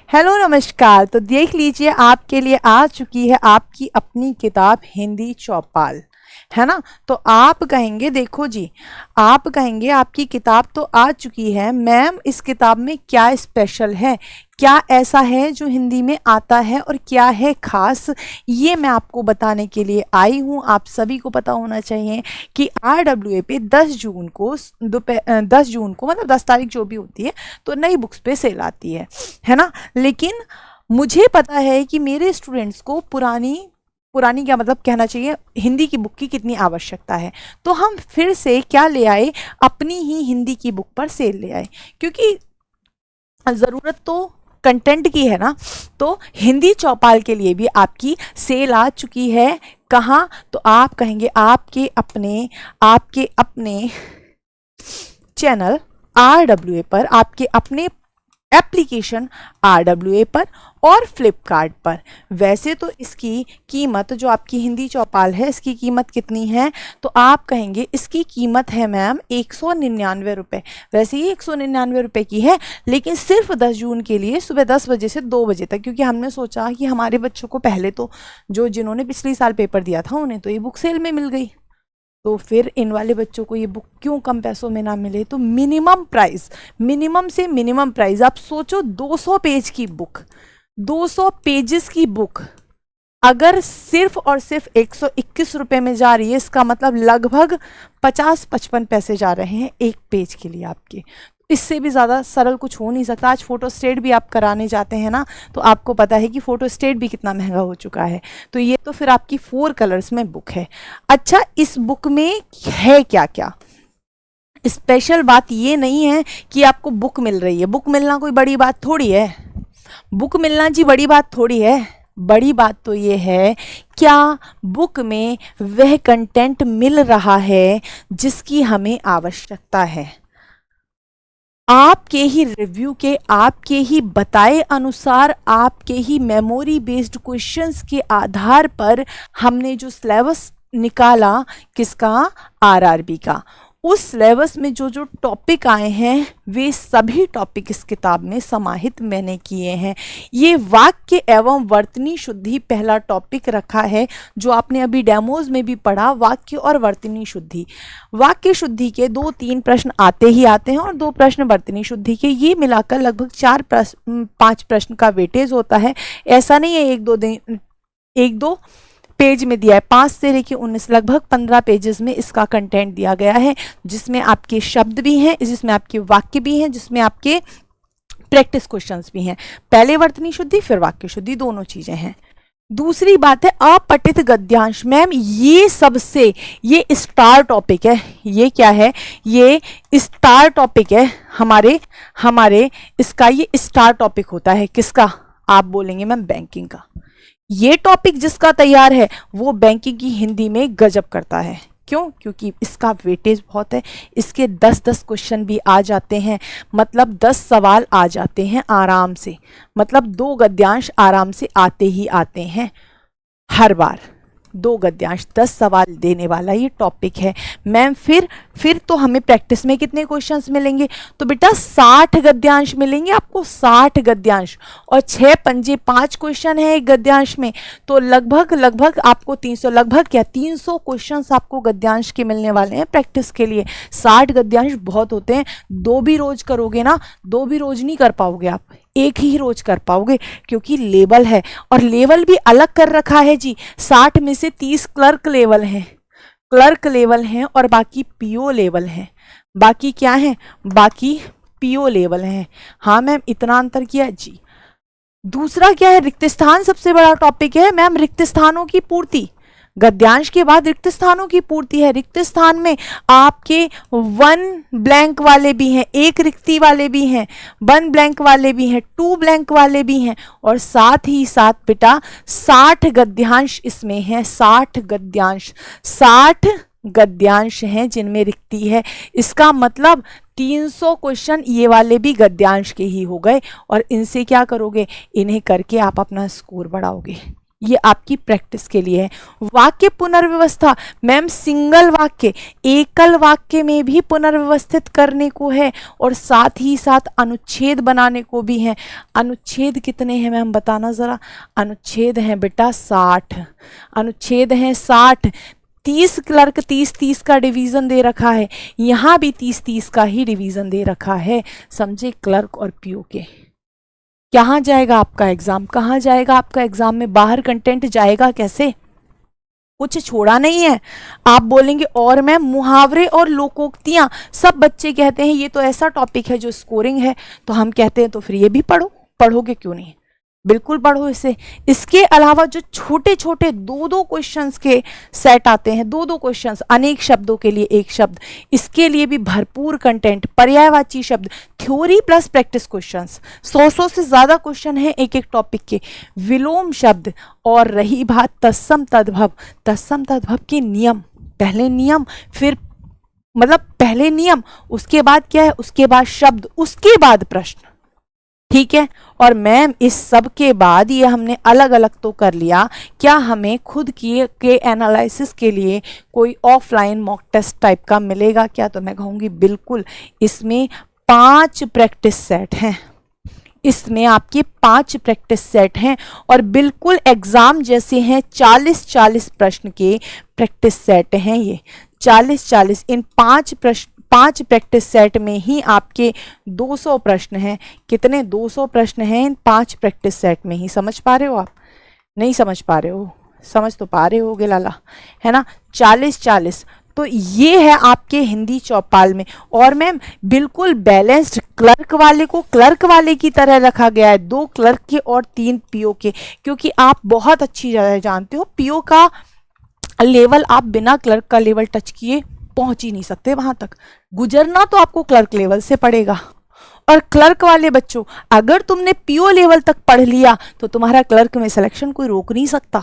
Hello नमस्कार। तो देख लीजिए आपके लिए आ चुकी है आपकी अपनी किताब हिंदी चौपाल, है ना। तो आप कहेंगे देखो जी, आप कहेंगे आपकी किताब तो आ चुकी है मैम, इस किताब में क्या स्पेशल है, क्या ऐसा है जो हिंदी में आता है और क्या है खास, ये मैं आपको बताने के लिए आई हूँ। आप सभी को पता होना चाहिए कि RWA पे 10 जून को दोपहर 10 जून को मतलब 10 तारीख जो भी होती है तो नई बुक्स पे सेल आती है ना। लेकिन मुझे पता है कि मेरे स्टूडेंट्स को पुरानी पुरानी क्या मतलब कहना चाहिए हिंदी की बुक की कितनी आवश्यकता है, तो हम फिर से क्या ले आए, अपनी ही हिंदी की बुक पर सेल ले आए, क्योंकि ज़रूरत तो कंटेंट की है ना। तो हिंदी चौपाल के लिए भी आपकी सेल आ चुकी है। कहाँ? तो आप कहेंगे आपके अपने चैनल RWA पर, आपके अपने एप्लीकेशन RWA पर और फ्लिपकार्ट पर। वैसे तो इसकी कीमत जो आपकी हिंदी चौपाल है इसकी कीमत कितनी है, तो आप कहेंगे इसकी कीमत है मैम 199 रुपये। वैसे ही 199 रुपये की है, लेकिन सिर्फ 10 जून के लिए सुबह 10 बजे से 2 बजे तक, क्योंकि हमने सोचा कि हमारे बच्चों को पहले तो जिन्होंने पिछले साल पेपर दिया था उन्हें तो ये बुक सेल में मिल गई, तो फिर इन वाले बच्चों को ये बुक क्यों कम पैसों में ना मिले। तो मिनिमम प्राइस, मिनिमम से मिनिमम प्राइस आप सोचो, 200 पेज की बुक, 200 पेजेस की बुक अगर सिर्फ और सिर्फ 121 रुपये में जा रही है, इसका मतलब लगभग 50-55 पैसे जा रहे हैं एक पेज के लिए आपके। इससे भी ज़्यादा सरल कुछ हो नहीं सकता। आज फ़ोटो स्टेट भी आप कराने जाते हैं ना, तो आपको पता है कि फ़ोटो स्टेट भी कितना महंगा हो चुका है। तो ये तो फिर आपकी 4 कलर्स में बुक है। अच्छा, इस बुक में है क्या क्या स्पेशल? बात ये नहीं है कि आपको बुक मिल रही है, बुक मिलना कोई बड़ी बात थोड़ी है, बुक मिलना जी बड़ी बात थोड़ी है। बड़ी बात तो ये है क्या बुक में वह कंटेंट मिल रहा है जिसकी हमें आवश्यकता है। आपके ही रिव्यू के, आपके ही बताए अनुसार, आपके ही मेमोरी बेस्ड क्वेश्चंस के आधार पर हमने जो सिलेबस निकाला, किसका? RRB का। उस सिलेबस में जो टॉपिक आए हैं वे सभी टॉपिक इस किताब में समाहित मैंने किए हैं। ये वाक्य एवं वर्तनी शुद्धि पहला टॉपिक रखा है, जो आपने अभी डेमोज में भी पढ़ा, वाक्य और वर्तनी शुद्धि। वाक्य शुद्धि के 2-3 प्रश्न आते ही आते हैं और 2 प्रश्न वर्तनी शुद्धि के, ये मिलाकर लगभग 4-5 प्रश्न का वेटेज होता है। ऐसा नहीं है 1-2 पेज में दिया है, 5 से लेकर 19 लगभग 15 पेजेस में इसका कंटेंट दिया गया है, जिसमें आपके शब्द भी हैं, जिसमें आपके वाक्य भी हैं, जिसमें आपके प्रैक्टिस क्वेश्चंस भी हैं। पहले वर्तनी शुद्धि फिर वाक्य शुद्धि, दोनों चीजें हैं। दूसरी बात है अपठित गद्यांश। मैम ये सबसे ये स्टार टॉपिक है। ये क्या है? ये स्टार टॉपिक है हमारे इसका ये स्टार टॉपिक होता है। किसका? आप बोलेंगे मैम बैंकिंग का। ये टॉपिक जिसका तैयार है वो बैंकिंग की हिंदी में गजब करता है। क्यों? क्योंकि इसका वेटेज बहुत है, इसके 10-10 क्वेश्चन भी आ जाते हैं, मतलब 10 सवाल आ जाते हैं आराम से, मतलब 2 गद्यांश आराम से आते ही आते हैं हर बार। 2 गद्यांश 10 सवाल देने वाला ये टॉपिक है। मैम फिर तो हमें प्रैक्टिस में कितने क्वेश्चंस मिलेंगे? तो बेटा 60 गद्यांश मिलेंगे आपको, 60 गद्यांश, और 6 पंजे 5 क्वेश्चन है एक गद्यांश में, तो लगभग आपको 300 क्वेश्चंस आपको गद्यांश के मिलने वाले हैं प्रैक्टिस के लिए। 60 गद्यांश बहुत होते हैं। 2 भी रोज करोगे ना, 2 भी रोज नहीं कर पाओगे आप, एक ही रोज कर पाओगे, क्योंकि लेवल है और लेवल भी अलग कर रखा है जी। 60 में से 30 क्लर्क लेवल हैं और बाकी PO लेवल हैं। बाकी क्या है? बाकी PO लेवल हैं। हाँ मैम इतना अंतर किया जी। दूसरा क्या है? रिक्त स्थान सबसे बड़ा टॉपिक है मैम, रिक्त स्थानों की पूर्ति। गद्यांश के बाद रिक्त स्थानों की पूर्ति है। रिक्त स्थान में आपके 1 ब्लैंक वाले भी हैं, 1 रिक्ति वाले भी हैं, 1 ब्लैंक वाले भी हैं, 2 ब्लैंक वाले भी हैं, और साथ ही साथ बेटा 60 गद्यांश इसमें हैं। 60 गद्यांश हैं जिनमें रिक्ति है। इसका मतलब 300 क्वेश्चन ये वाले भी गद्यांश के ही हो गए, और इनसे क्या करोगे? इन्हें करके आप अपना स्कोर बढ़ाओगे। ये आपकी प्रैक्टिस के लिए है। वाक्य पुनर्व्यवस्था, मैम सिंगल वाक्य, एकल वाक्य में भी पुनर्व्यवस्थित करने को है और साथ ही साथ अनुच्छेद बनाने को भी है। अनुच्छेद कितने हैं मैम बताना जरा। अनुच्छेद हैं बेटा 60, अनुच्छेद हैं 60। 30 क्लर्क 30-30 का डिवीजन दे रखा है, यहाँ भी 30-30 का ही डिवीजन दे रखा है। समझे, क्लर्क और पीओ के। कहाँ जाएगा आपका एग्जाम, कहाँ जाएगा आपका एग्जाम में, बाहर कंटेंट जाएगा कैसे, कुछ छोड़ा नहीं है। आप बोलेंगे और मैम मुहावरे और लोकोक्तियां, सब बच्चे कहते हैं ये तो ऐसा टॉपिक है जो स्कोरिंग है, तो हम कहते हैं तो फिर ये भी पढ़ो। पढ़ोगे क्यों नहीं, बिल्कुल पढ़ो इसे। इसके अलावा जो छोटे छोटे 2-2 क्वेश्चंस के सेट आते हैं, 2-2 क्वेश्चंस, अनेक शब्दों के लिए एक शब्द, इसके लिए भी भरपूर कंटेंट, पर्यायवाची शब्द, थ्योरी प्लस प्रैक्टिस क्वेश्चंस, 100 से ज्यादा क्वेश्चन है एक एक टॉपिक के, विलोम शब्द। और रही बात तत्सम तद्भव, तत्सम तद्भव के नियम, पहले नियम फिर मतलब पहले नियम, उसके बाद क्या है, उसके बाद शब्द, उसके बाद प्रश्न, ठीक है। और मैम इस सब के बाद ये हमने अलग अलग तो कर लिया, क्या हमें खुद किए के एनालिसिस के लिए कोई ऑफलाइन मॉक टेस्ट टाइप का मिलेगा क्या, तो मैं कहूँगी बिल्कुल। इसमें 5 प्रैक्टिस सेट हैं, इसमें आपके 5 प्रैक्टिस सेट हैं और बिल्कुल एग्जाम जैसे हैं। 40-40 प्रश्न के प्रैक्टिस सेट हैं ये, 40-40। इन 5 प्रैक्टिस सेट में ही आपके 200 प्रश्न हैं। कितने, 200 प्रश्न हैं इन 5 प्रैक्टिस सेट में ही। समझ पा रहे हो आप, नहीं समझ पा रहे हो, समझ तो पा रहे होगे लाला, है ना। 40-40 तो ये है आपके हिंदी चौपाल में। और मैम बिल्कुल बैलेंस्ड, क्लर्क वाले को क्लर्क वाले की तरह रखा गया है, 2 क्लर्क के और 3 पीओ के, क्योंकि आप बहुत अच्छी तरह जानते हो पीओ का लेवल आप बिना क्लर्क का लेवल टच किए पहुंच ही नहीं सकते, वहां तक गुजरना तो आपको क्लर्क लेवल से पड़ेगा। और क्लर्क वाले बच्चों, अगर तुमने पीओ लेवल तक पढ़ लिया तो तुम्हारा क्लर्क में सिलेक्शन कोई रोक नहीं सकता,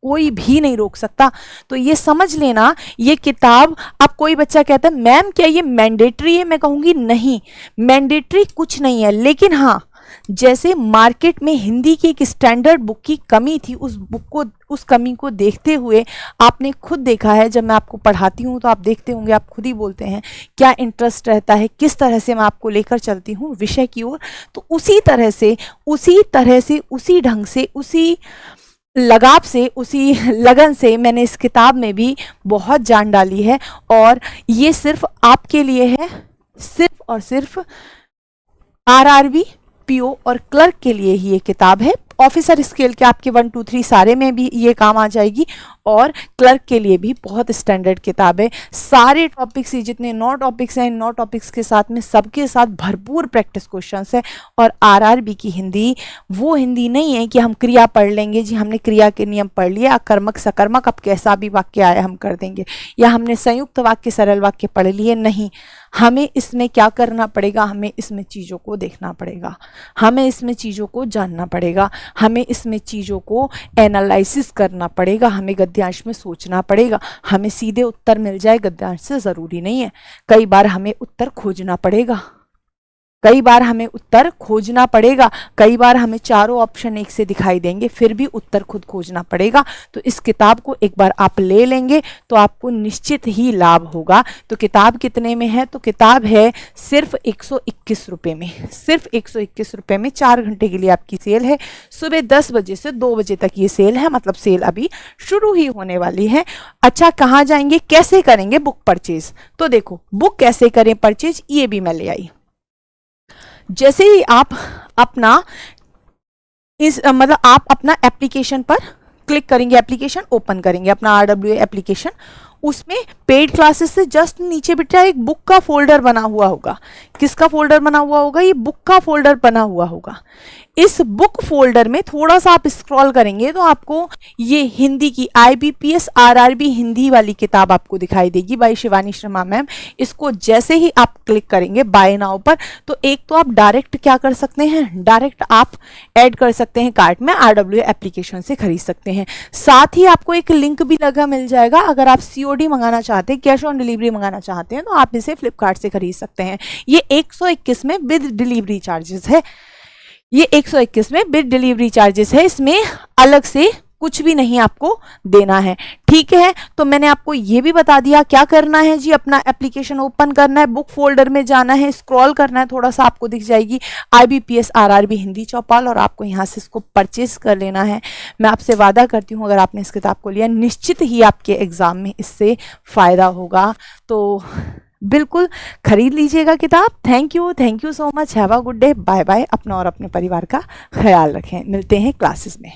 कोई भी नहीं रोक सकता। तो ये समझ लेना, ये किताब, अब कोई बच्चा कहता है मैम क्या ये मैंडेटरी है, मैं कहूँगी नहीं, मैंडेटरी कुछ नहीं है। लेकिन हाँ, जैसे मार्केट में हिंदी की एक स्टैंडर्ड बुक की कमी थी, उस कमी को देखते हुए आपने खुद देखा है, जब मैं आपको पढ़ाती हूँ तो आप देखते होंगे, आप खुद ही बोलते हैं क्या इंटरेस्ट रहता है, किस तरह से मैं आपको लेकर चलती हूँ विषय की ओर। तो उसी तरह से उसी ढंग से, उसी लगाव से, उसी लगन से मैंने इस किताब में भी बहुत जान डाली है। और ये सिर्फ आपके लिए है, सिर्फ और सिर्फ आरआरबी, पीओ और क्लर्क के लिए ही ये किताब है। ऑफिसर स्केल के आपके 1, 2, 3 सारे में भी ये काम आ जाएगी और क्लर्क के लिए भी बहुत स्टैंडर्ड किताब है। सारे टॉपिक्स, जितने 9 टॉपिक्स हैं, इन 9 टॉपिक्स के साथ में सबके साथ भरपूर प्रैक्टिस क्वेश्चंस है। और आरआरबी की हिंदी वो हिंदी नहीं है कि हम क्रिया पढ़ लेंगे, जी हमने क्रिया के नियम पढ़ लिए, अकर्मक सकर्मक अब कैसा भी वाक्य आया हम कर देंगे, या हमने संयुक्त वाक्य सरल वाक्य पढ़ लिए, नहीं। हमें इसमें क्या करना पड़ेगा, हमें इसमें चीज़ों को देखना पड़ेगा, हमें इसमें चीज़ों को जानना पड़ेगा, हमें इसमें चीज़ों को एनालिसिस करना पड़ेगा, हमें गद्यांश में सोचना पड़ेगा। हमें सीधे उत्तर मिल जाए गद्यांश से ज़रूरी नहीं है, कई बार हमें उत्तर खोजना पड़ेगा, कई बार हमें उत्तर खोजना पड़ेगा, कई बार हमें चारों ऑप्शन एक से दिखाई देंगे, फिर भी उत्तर खुद खोजना पड़ेगा। तो इस किताब को एक बार आप ले लेंगे तो आपको निश्चित ही लाभ होगा। तो किताब कितने में है, तो किताब है सिर्फ 121 रुपये में, सिर्फ 121 रुपये में। 4 घंटे के लिए आपकी सेल है, सुबह 10 बजे से 2 बजे तक ये सेल है, मतलब सेल अभी शुरू ही होने वाली है। अच्छा, कहाँ जाएंगे, कैसे करेंगे बुक परचेज, तो देखो बुक कैसे करें परचेज, ये भी मैं ले आई। जैसे ही आप अपना आप अपना एप्लीकेशन पर क्लिक करेंगे, एप्लीकेशन ओपन करेंगे अपना RWA एप्लीकेशन, उसमें पेड क्लासेस से जस्ट नीचे बेटा एक बुक का फोल्डर बना हुआ होगा। किसका फोल्डर बना हुआ होगा, ये बुक का फोल्डर बना हुआ होगा। इस बुक फोल्डर में थोड़ा सा आप स्क्रॉल करेंगे तो आपको ये हिंदी की IBPS RRB हिंदी वाली किताब आपको दिखाई देगी बाय शिवानी शर्मा मैम। इसको जैसे ही आप क्लिक करेंगे बाय नाउ पर, तो एक तो आप डायरेक्ट क्या कर सकते हैं, डायरेक्ट आप ऐड कर सकते हैं कार्ट में, RWA एप्लीकेशन से खरीद सकते हैं। साथ ही आपको एक लिंक भी लगा मिल जाएगा, अगर आप COD मंगाना चाहते हैं, कैश ऑन डिलीवरी मंगाना चाहते हैं, तो आप इसे फ्लिपकार्ट से खरीद सकते हैं। ये 121 में विद डिलीवरी चार्जेस है, ये 121 में विद डिलीवरी चार्जेस है, इसमें अलग से कुछ भी नहीं आपको देना है। ठीक है, तो मैंने आपको ये भी बता दिया क्या करना है जी। अपना एप्लीकेशन ओपन करना है, बुक फोल्डर में जाना है, स्क्रॉल करना है, थोड़ा सा आपको दिख जाएगी IBPS RRB हिंदी चौपाल, और आपको यहाँ से इसको परचेज कर लेना है। मैं आपसे वादा करती हूँ अगर आपने इस किताब को लिया निश्चित ही आपके एग्जाम में इससे फ़ायदा होगा। तो बिल्कुल खरीद लीजिएगा किताब। Thank you so much. Have a good day. Bye bye. अपना और अपने परिवार का ख्याल रखें। मिलते हैं क्लासेस में।